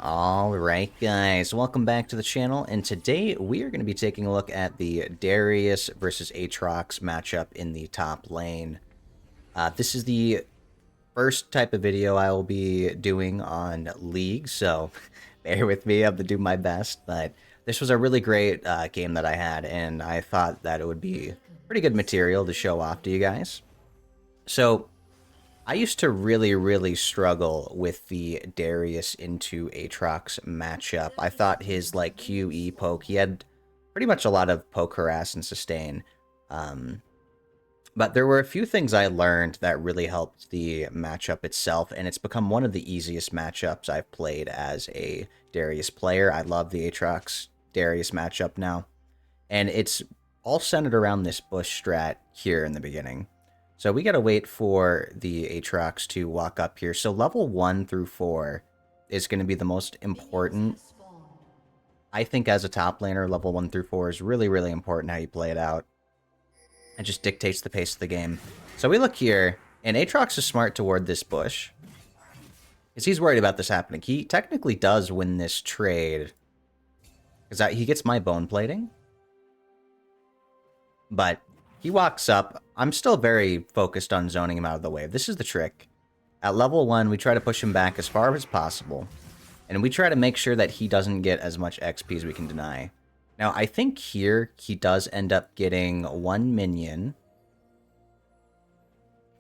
Alright guys, welcome back to the channel, and today we are going to be taking a look at the Darius versus Aatrox matchup in the top lane. This is the first type of video I will be doing on League, so bear with me, I'm going to do my best, but this was a really great game that I had, and I thought that it would be pretty good material to show off to you guys. So, I used to really struggle with the Darius into Aatrox matchup. I thought his, like, QE poke, he had pretty much a lot of poke, harass, and sustain. But there were a few things I learned that really helped the matchup itself, and it's become one of the easiest matchups I've played as a Darius player. I love the Aatrox Darius matchup now. And it's all centered around this bush strat here in the beginning. So we gotta wait for the Aatrox to walk up here. So level 1 through 4 is going to be the most important. I think as a top laner, level 1 through 4 is really important how you play it out. It just dictates the pace of the game. So we look here, and Aatrox is smart toward this bush, because he's worried about this happening. He technically does win this trade, because he gets my bone plating. But he walks up. I'm still very focused on zoning him out of the wave. This is the trick. At level 1, we try to push him back as far as possible. And we try to make sure that he doesn't get as much XP as we can deny. Now, I think here he does end up getting 1 minion.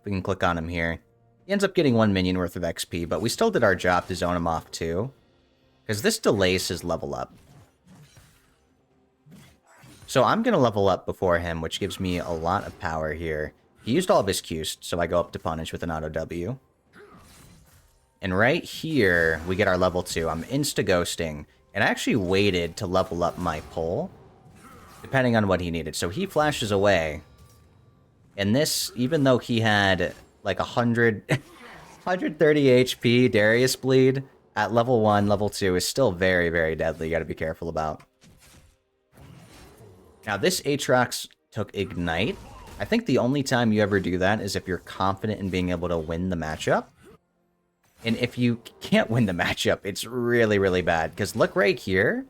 We can click on him here. He ends up getting 1 minion worth of XP, but we still did our job to zone him off too, because this delays his level up. So I'm going to level up before him, which gives me a lot of power here. He used all of his Qs, so I go up to punish with an auto W. And right here, we get our level 2. I'm insta-ghosting, and I actually waited to level up my pull, depending on what he needed. So he flashes away, and this, even though he had like 130 HP Darius bleed, at level 1, level 2 is still very deadly. You gotta be careful about. Now, this Aatrox took Ignite. I think the only time you ever do that is if you're confident in being able to win the matchup. And if you can't win the matchup, it's really bad. Because look right here.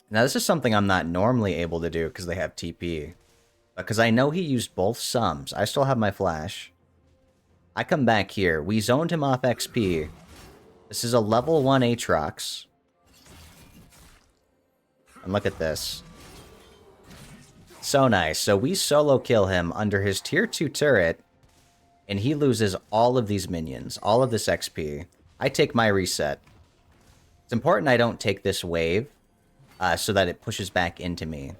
Now, this is something I'm not normally able to do because they have TP. Because I know he used both sums. I still have my flash. I come back here. We zoned him off XP. This is a level 1 Aatrox. And look at this. So nice. So we solo kill him under his tier 2 turret, and he loses all of these minions, all of this XP. I take my reset. It's important I don't take this wave, so that it pushes back into me.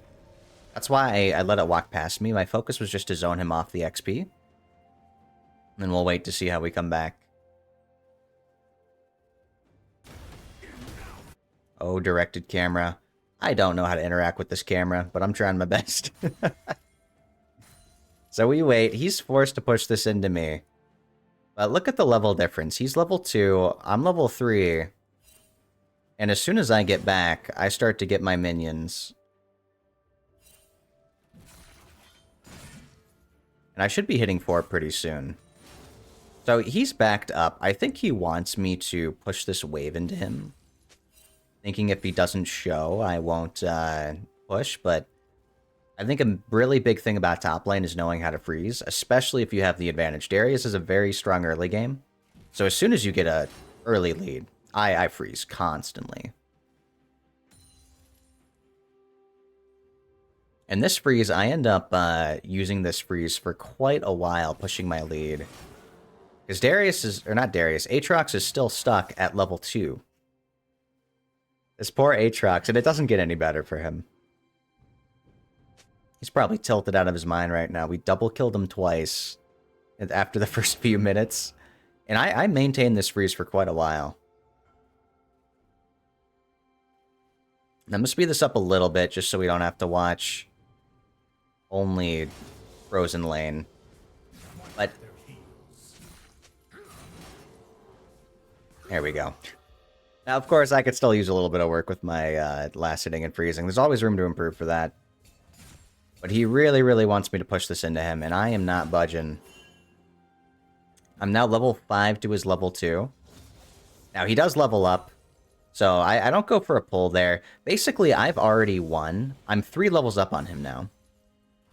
That's why I let it walk past me. My focus was just to zone him off the XP. And then we'll wait to see how we come back. Oh, directed camera. I don't know how to interact with this camera, but I'm trying my best. So we wait. He's forced to push this into me. But look at the level difference. He's level 2. I'm level 3. And as soon as I get back, I start to get my minions. And I should be hitting 4 pretty soon. So he's backed up. I think he wants me to push this wave into him, thinking if he doesn't show, I won't push, but I think a really big thing about top lane is knowing how to freeze, especially if you have the advantage. Darius is a very strong early game, so as soon as you get a early lead, I freeze constantly. And this freeze, I end up using this freeze for quite a while, pushing my lead. Because Darius is, or not Darius, Aatrox is still stuck at level 2. This poor Aatrox, and it doesn't get any better for him. He's probably tilted out of his mind right now. We double killed him twice after the first few minutes. And I maintained this freeze for quite a while. I'm going to speed this up a little bit just so we don't have to watch only Frozen Lane. But there we go. Now, of course, I could still use a little bit of work with my last hitting and freezing. There's always room to improve for that. But he really wants me to push this into him, and I am not budging. I'm now level 5 to his level 2. Now, he does level up, so I don't go for a pull there. Basically, I've already won. I'm 3 levels up on him now.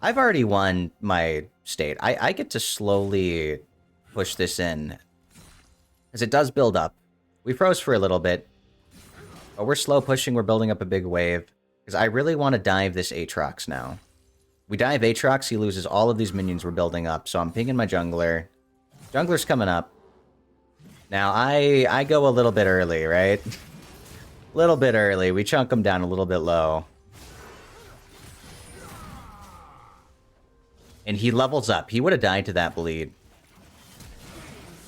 I've already won my state. I get to slowly push this in, as it does build up. We froze for a little bit, but we're slow pushing. We're building up a big wave, because I really want to dive this Aatrox now. We dive Aatrox, he loses all of these minions we're building up, so I'm pinging my jungler. Jungler's coming up. Now, I go a little bit early, right? A little bit early. We chunk him down a little bit low. And he levels up. He would have died to that bleed.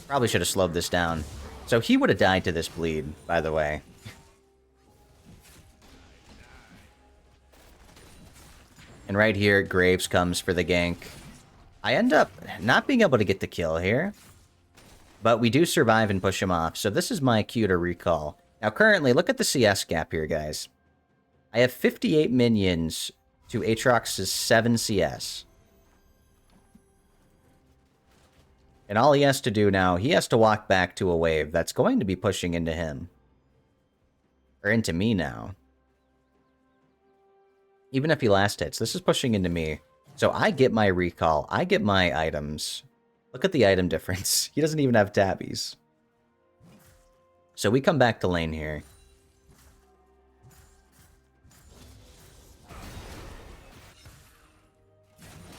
Probably should have slowed this down. So he would have died to this bleed, by the way. And right here, Graves comes for the gank. I end up not being able to get the kill here. But we do survive and push him off. So this is my cue to recall. Now currently, look at the CS gap here, guys. I have 58 minions to Aatrox's 7 CS. And all he has to do now, he has to walk back to a wave that's going to be pushing into him. Or into me now. Even if he last hits, this is pushing into me. So I get my recall. I get my items. Look at the item difference. He doesn't even have tabbies. So we come back to lane here.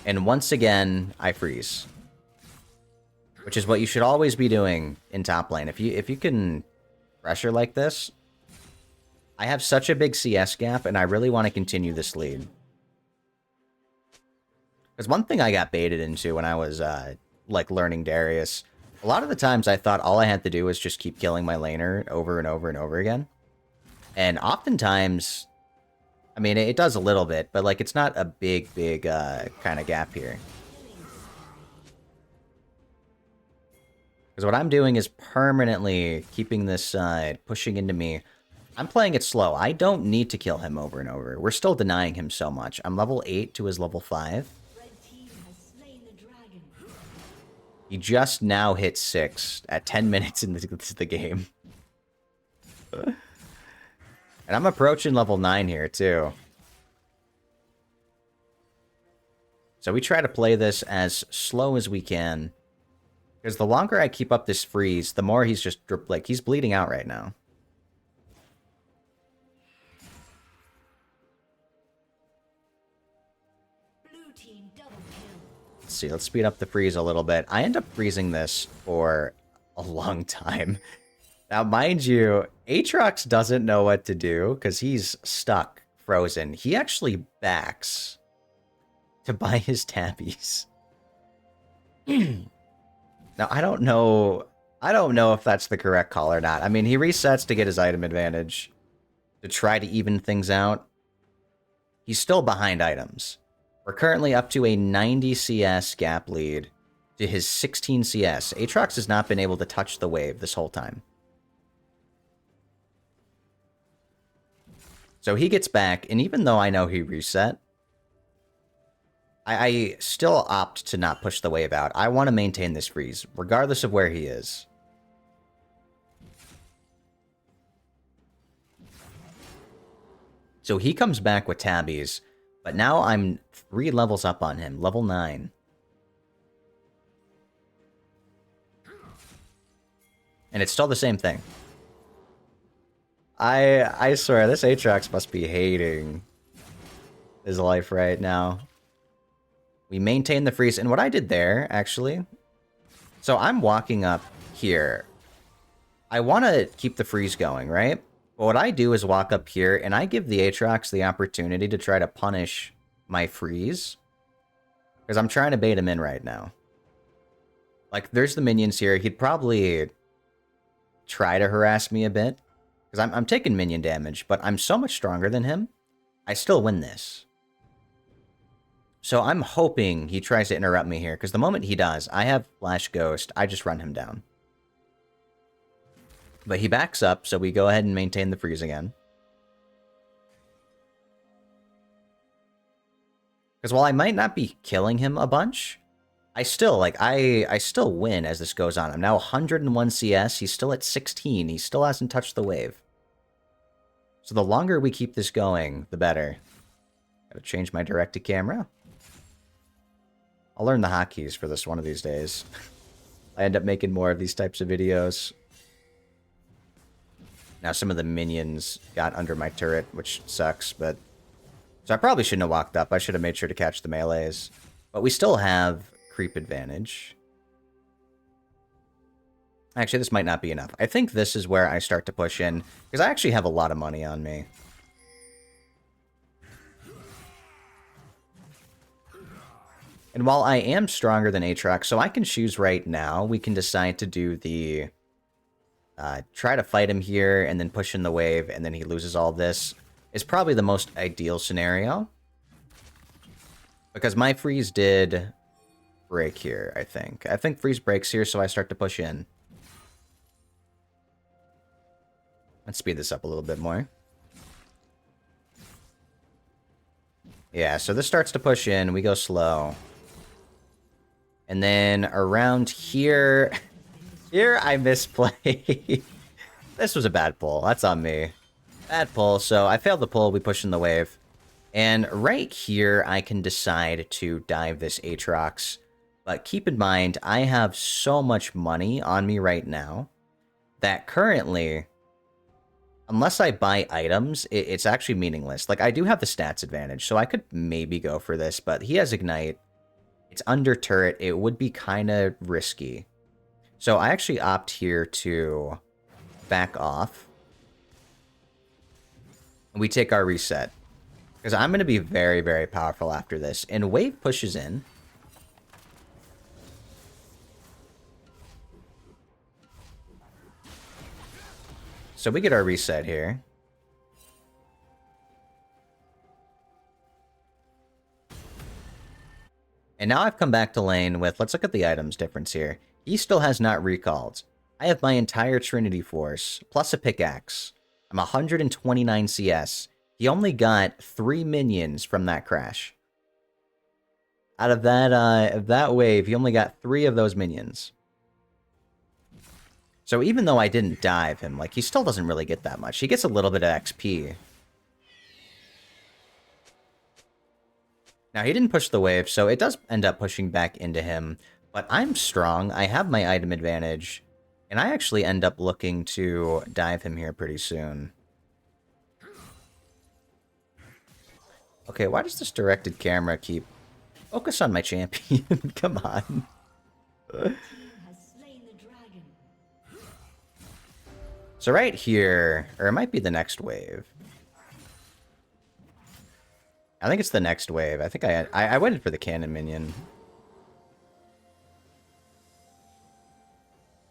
And once again, I freeze. Which is what you should always be doing in top lane. If you can pressure like this, I have such a big CS gap, and I really want to continue this lead. Because one thing I got baited into when I was like learning Darius, a lot of the times I thought all I had to do was just keep killing my laner over and over and over again. And oftentimes, I mean, it does a little bit, but like it's not a big kind of gap here. Because what I'm doing is permanently keeping this side, pushing into me. I'm playing it slow. I don't need to kill him over and over. We're still denying him so much. I'm level 8 to his level 5. He just now hit 6 at 10 minutes into the game. And I'm approaching level 9 here, too. So we try to play this as slow as we can. Because the longer I keep up this freeze, the more he's just, like, he's bleeding out right now. Let's see, let's speed up the freeze a little bit. I end up freezing this for a long time. Now, mind you, Aatrox doesn't know what to do because he's stuck, frozen. He actually backs to buy his tabbies. Now, I don't know if that's the correct call or not. I mean, he resets to get his item advantage to try to even things out. He's still behind items. We're currently up to a 90 CS gap lead to his 16 CS. Aatrox has not been able to touch the wave this whole time. So he gets back, and even though I know he reset, I still opt to not push the wave out. I want to maintain this freeze, regardless of where he is. So he comes back with tabbies, but now I'm 3 levels up on him, level 9. And it's still the same thing. I swear, this Aatrox must be hating his life right now. We maintain the freeze. And what I did there, actually... So I'm walking up here. I want to keep the freeze going, right? But what I do is walk up here, and I give the Aatrox the opportunity to try to punish my freeze. Because I'm trying to bait him in right now. Like, there's the minions here. He'd probably try to harass me a bit. Because I'm taking minion damage, but I'm so much stronger than him. I still win this. So I'm hoping he tries to interrupt me here, because the moment he does, I have Flash Ghost, I just run him down. But he backs up, so we go ahead and maintain the freeze again. Because while I might not be killing him a bunch, I still, like, I still win as this goes on. I'm now 101 CS. He's still at 16. He still hasn't touched the wave. So the longer we keep this going, the better. Gotta change my direct to camera. I'll learn the hotkeys for this one of these days. I end up making more of these types of videos. Now some of the minions got under my turret, which sucks, but... So I probably shouldn't have walked up. I should have made sure to catch the melees. But we still have creep advantage. Actually, this might not be enough. I think this is where I start to push in, because I actually have a lot of money on me. And while I am stronger than Aatrox, so I can choose right now, we can decide to do the... try to fight him here, and then push in the wave, and then he loses all this. Is probably the most ideal scenario. Because my freeze did break here, I think. I think freeze breaks here, so I start to push in. Let's speed this up a little bit more. Yeah, so this starts to push in. We go slow. And then around here... Here I misplay. This was a bad pull. That's on me. Bad pull. So I failed the pull. We push in the wave. And right here, I can decide to dive this Aatrox. But keep in mind, I have so much money on me right now that currently, unless I buy items, it's actually meaningless. Like, I do have the stats advantage, so I could maybe go for this, but he has Ignite. It's under turret. It would be kind of risky. So I actually opt here to back off. And we take our reset. Because I'm going to be very, very powerful after this. And wave pushes in. So we get our reset here. And now I've come back to lane with, let's look at the items difference here. He still has not recalled. I have my entire Trinity Force, plus a pickaxe. I'm 129 CS. He only got 3 minions from that crash. Out of that wave, he only got 3 of those minions. So even though I didn't dive him, like, he still doesn't really get that much. He gets a little bit of XP. Now, he didn't push the wave, so it does end up pushing back into him. But I'm strong. I have my item advantage. And I actually end up looking to dive him here pretty soon. Okay, why does this directed camera keep... Focus on my champion. Come on. So right here, or it might be the next wave. I think it's the next wave. I think I waited for the cannon minion.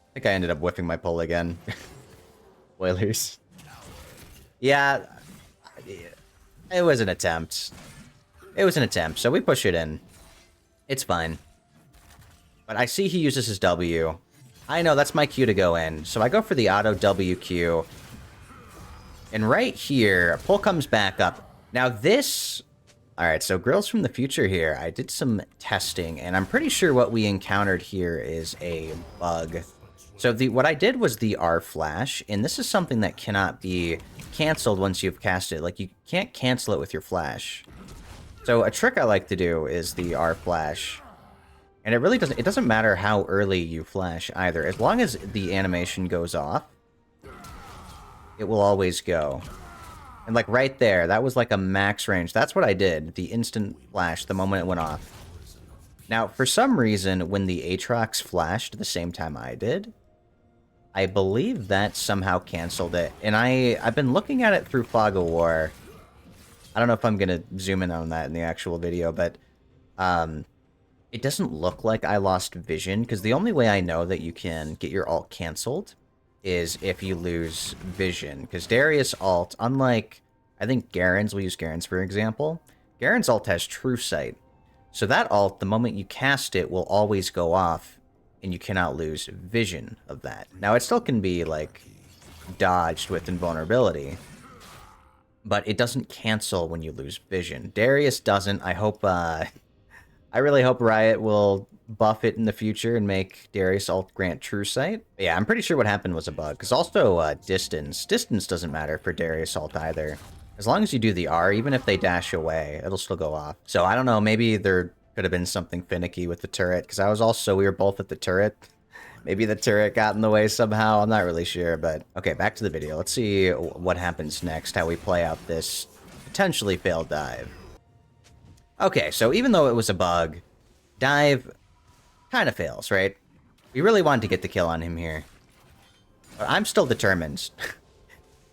I think I ended up whiffing my pull again. Spoilers. Yeah, it was an attempt. It was an attempt, so we push it in. It's fine. But I see he uses his W. I know, that's my Q to go in. So I go for the auto WQ. And right here, pull comes back up. Now this... Alright, so Grills from the Future here. I did some testing, and I'm pretty sure what we encountered here is a bug. So what I did was the R flash, and this is something that cannot be canceled once you've cast it. Like, you can't cancel it with your flash. So a trick I like to do is the R flash. And it doesn't matter how early you flash either. As long as the animation goes off, it will always go. And like right there, that was like a max range. That's what I did. The instant flash, the moment it went off. Now, for some reason, when the Aatrox flashed the same time I did, I believe that somehow canceled it. And I've been looking at it through Fog of War. I don't know if I'm going to zoom in on that in the actual video, but it doesn't look like I lost vision, because the only way I know that you can get your ult canceled is if you lose vision. Because Darius ult, unlike, I think Garen's, we'll use Garen's for example, Garen's ult has True Sight. So that ult, the moment you cast it, will always go off, and you cannot lose vision of that. Now, it still can be, like, dodged with invulnerability, but it doesn't cancel when you lose vision. Darius doesn't. I hope, I really hope Riot will buff it in the future and make Darius ult grant True Sight. But yeah, I'm pretty sure what happened was a bug. Because also distance. Distance doesn't matter for Darius ult either. As long as you do the R, even if they dash away, it'll still go off. So I don't know, maybe there could have been something finicky with the turret. Because we were both at the turret. Maybe the turret got in the way somehow. I'm not really sure, but... Okay, back to the video. Let's see what happens next, how we play out this potentially failed dive. Okay, so even though it was a bug, dive kind of fails, right? We really wanted to get the kill on him here. But I'm still determined.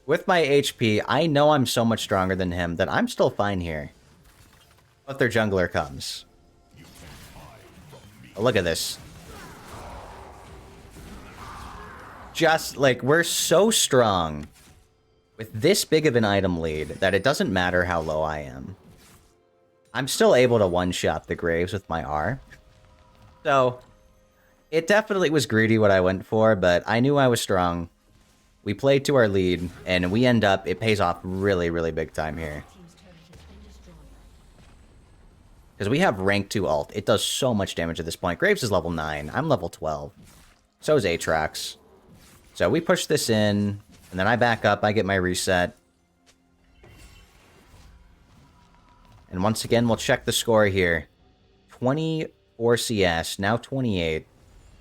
With my HP, I know I'm so much stronger than him that I'm still fine here. But their jungler comes. Oh, look at this. Just, like, we're so strong with this big of an item lead that it doesn't matter how low I am. I'm still able to one-shot the Graves with my R. So, it definitely was greedy what I went for, but I knew I was strong. We played to our lead, and we end up, it pays off really, really big time here. Because we have rank 2 ult. It does so much damage at this point. Graves is level 9. I'm level 12. So is Aatrox. So we push this in, and then I back up, I get my reset. And once again, we'll check the score here. 24 CS, now 28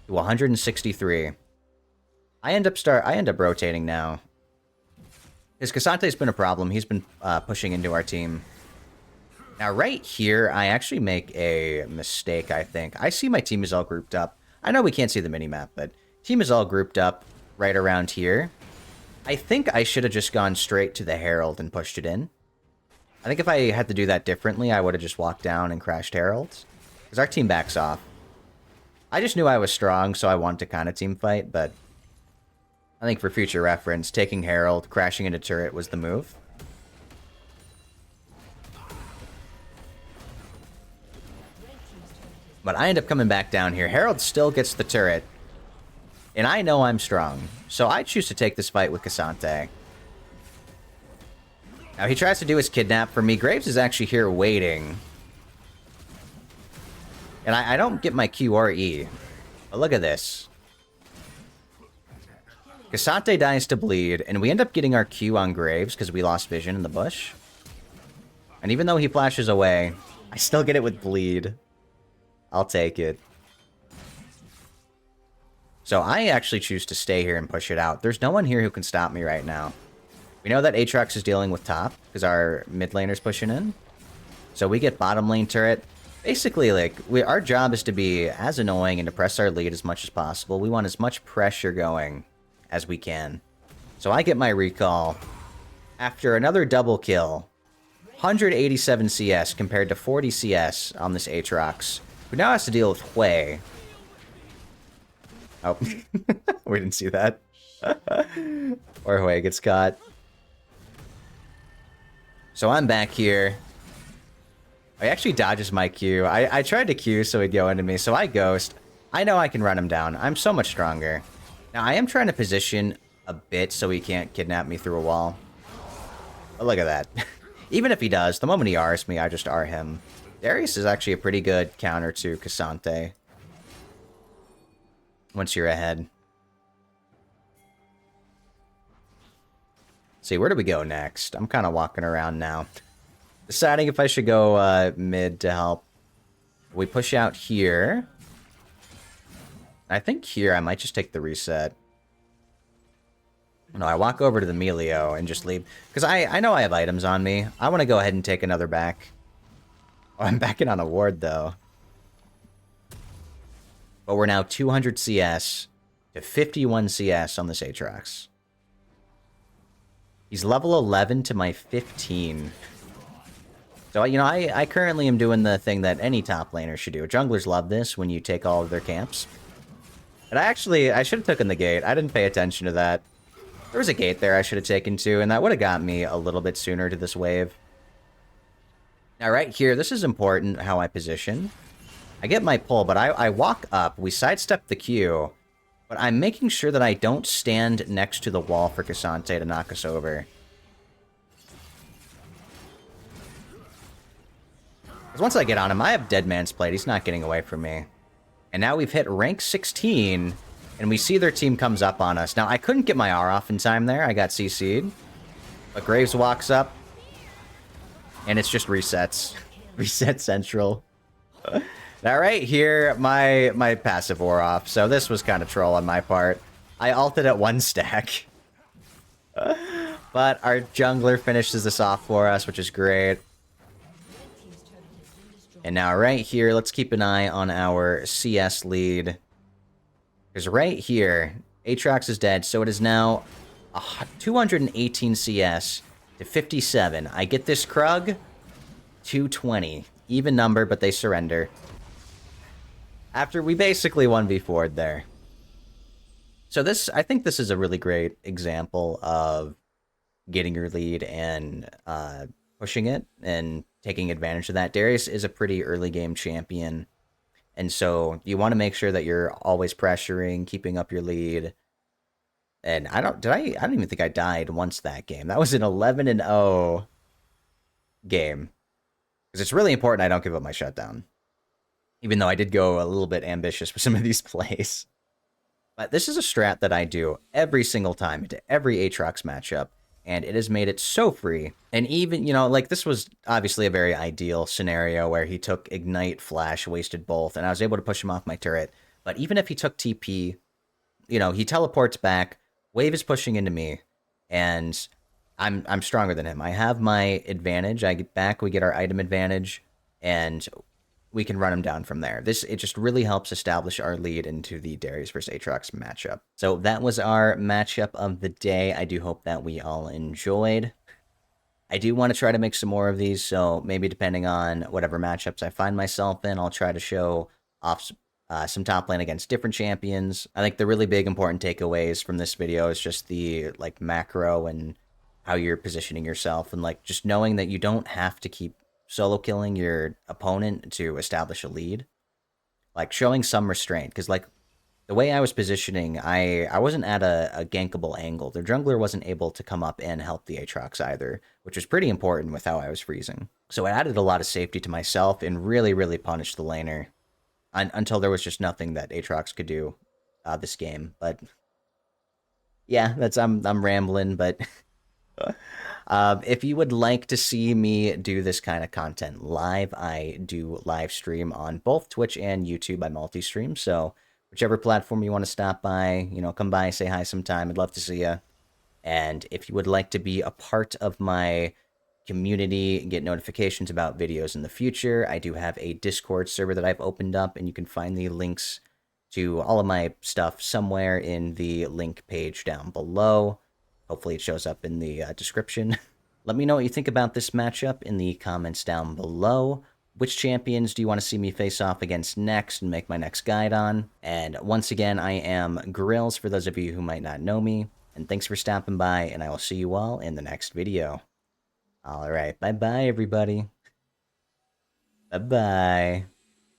to 163. I end up rotating now. Because Kasante's been a problem. He's been pushing into our team. Now, right here, I actually make a mistake, I think. I see my team is all grouped up. I know we can't see the minimap, but team is all grouped up right around here. I think I should have just gone straight to the Herald and pushed it in. I think if I had to do that differently, I would have just walked down and crashed Heralds. Because our team backs off. I just knew I was strong, so I wanted to kind of team fight, but I think for future reference, taking Herald, crashing into turret was the move. But I end up coming back down here. Herald still gets the turret. And I know I'm strong. So I choose to take this fight with Kasante. Now he tries to do his kidnap for me. Graves is actually here waiting. And I don't get my Q or E. But look at this. Kasante dies to bleed. And we end up getting our Q on Graves because we lost vision in the bush. And even though he flashes away, I still get it with bleed. I'll take it. So I actually choose to stay here and push it out. There's no one here who can stop me right now. We know that Aatrox is dealing with top because our mid laner's pushing in. So we get bottom lane turret. Basically, like, our job is to be as annoying and to press our lead as much as possible. We want as much pressure going as we can. So I get my recall after another double kill. 187 CS compared to 40 CS on this Aatrox, who now has to deal with Hui. Oh, we didn't see that. Or Hui gets caught. So I'm back here. He actually dodges my Q. I tried to Q so he'd go into me, so I ghost. I know I can run him down. I'm so much stronger. Now, I am trying to position a bit so he can't kidnap me through a wall. But look at that. Even if he does, the moment he R's me, I just R him. Darius is actually a pretty good counter to Kasante. Once you're ahead. See, where do we go next? I'm kind of walking around now. Deciding if I should go mid to help. We push out here. I think here I might just take the reset. No, I walk over to the Melio and just leave. Because I know I have items on me. I want to go ahead and take another back. Oh, I'm backing on a ward, though. But we're now 200 CS to 51 CS on this Aatrox. He's level 11 to my 15. So, you know, I currently am doing the thing that any top laner should do. Junglers love this when you take all of their camps. And I should have taken the gate. I didn't pay attention to that. There was a gate there I should have taken to, and that would have got me a little bit sooner to this wave. Now, right here, this is important, how I position. I get my pull, but I walk up. We sidestep the Q, but I'm making sure that I don't stand next to the wall for Kasante to knock us over. Because once I get on him, I have Dead Man's Plate. He's not getting away from me. And now we've hit rank 16, and we see their team comes up on us. Now, I couldn't get my R off in time there. I got CC'd. But Graves walks up, and it's just resets. Reset Central. Now, right here, my passive wore off, so this was kind of troll on my part. I ulted at 1 stack. But our jungler finishes this off for us, which is great. And now right here, let's keep an eye on our CS lead. Because right here, Aatrox is dead, so it is now 218 CS to 57. I get this Krug, 220. Even number, but they surrender. After we basically 1v4'd there. So this, I think this is a really great example of getting your lead and pushing it and taking advantage of that. Darius is a pretty early game champion, and so you want to make sure that you're always pressuring, keeping up your lead. And I don't even think I died once that game. That was an 11-0 game. Because it's really important I don't give up my shutdown. Even though I did go a little bit ambitious with some of these plays. But this is a strat that I do every single time into every Aatrox matchup. And it has made it so free. And even, you know, like this was obviously a very ideal scenario where he took Ignite, Flash, wasted both. And I was able to push him off my turret. But even if he took TP, you know, he teleports back. Wave is pushing into me. And I'm stronger than him. I have my advantage. I get back, we get our item advantage, and we can run him down from there. It just really helps establish our lead into the Darius versus Aatrox matchup. So that was our matchup of the day. I do hope that we all enjoyed. I do want to try to make some more of these, so maybe depending on whatever matchups I find myself in, I'll try to show off some top lane against different champions. I think the really big important takeaways from this video is just the like macro and how you're positioning yourself, and like just knowing that you don't have to keep solo killing your opponent to establish a lead. Like showing some restraint, because like the way I was positioning, I wasn't at a gankable angle. The jungler wasn't able to come up and help the Aatrox either, which was pretty important with how I was freezing. So it added a lot of safety to myself and really, really punished the laner until there was just nothing that Aatrox could do this game. But yeah, I'm rambling, but if you would like to see me do this kind of content live, I do live stream on both Twitch and YouTube. I multi-stream, so whichever platform you want to stop by, you know, come by, say hi sometime. I'd love to see you. And if you would like to be a part of my community and get notifications about videos in the future, I do have a Discord server that I've opened up, and you can find the links to all of my stuff somewhere in the link page down below. Hopefully it shows up in the description. Let me know what you think about this matchup in the comments down below. Which champions do you want to see me face off against next and make my next guide on? And once again, I am Grills for those of you who might not know me. And thanks for stopping by, and I will see you all in the next video. Alright, bye-bye everybody. Bye-bye.